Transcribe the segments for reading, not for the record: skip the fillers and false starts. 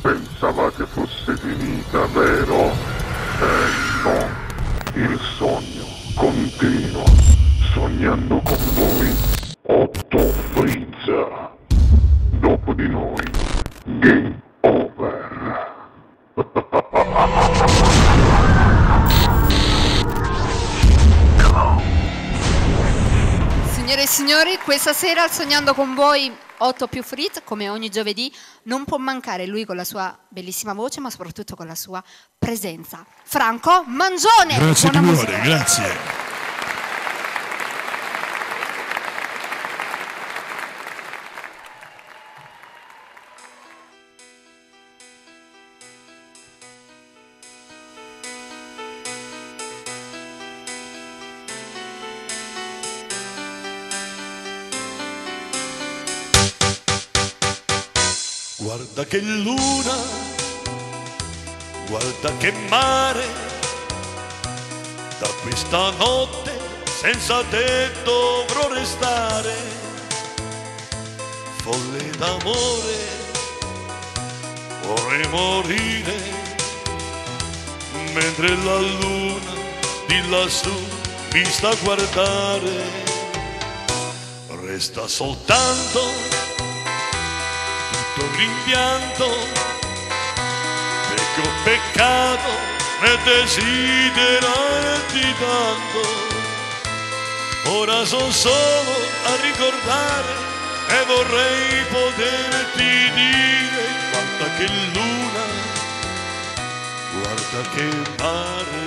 Pensavate fosse finita, vero? No. Il sogno continua. Sognando con voi, Otto Frizza. Dopo di noi, game over. Signore e signori, questa sera al Sognando con voi 8 più Fritz, come ogni giovedì, non può mancare lui con la sua bellissima voce, ma soprattutto con la sua presenza. Franco Mangione! Grazie Buona cuore, musica. grazie. Guarda che luna, guarda che mare, da questa notte senza te dovrò restare, folle d'amore, vorrei morire, mentre la luna di lassù mi sta a guardare, resta soltanto l'impianto, perché ho peccato nel desiderarti tanto. Ora sono solo a ricordare e vorrei poterti dire: guarda che luna, guarda che mare.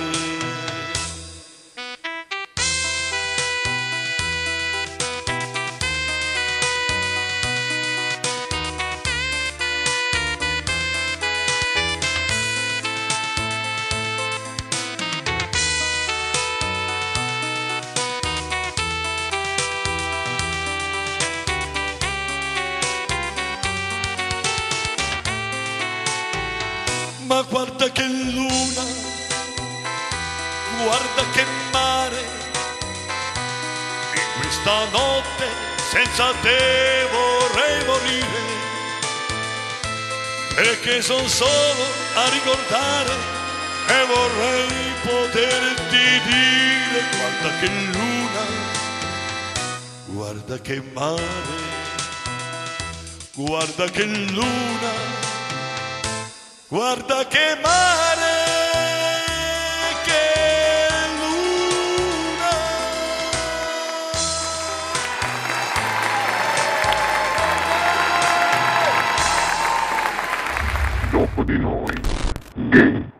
Ma guarda che luna, guarda che mare, in questa notte senza te vorrei morire, perché sono solo a ricordare e vorrei poterti dire: guarda che luna, guarda che mare, guarda che luna, guarda che mare, che luna. Dopo di noi, game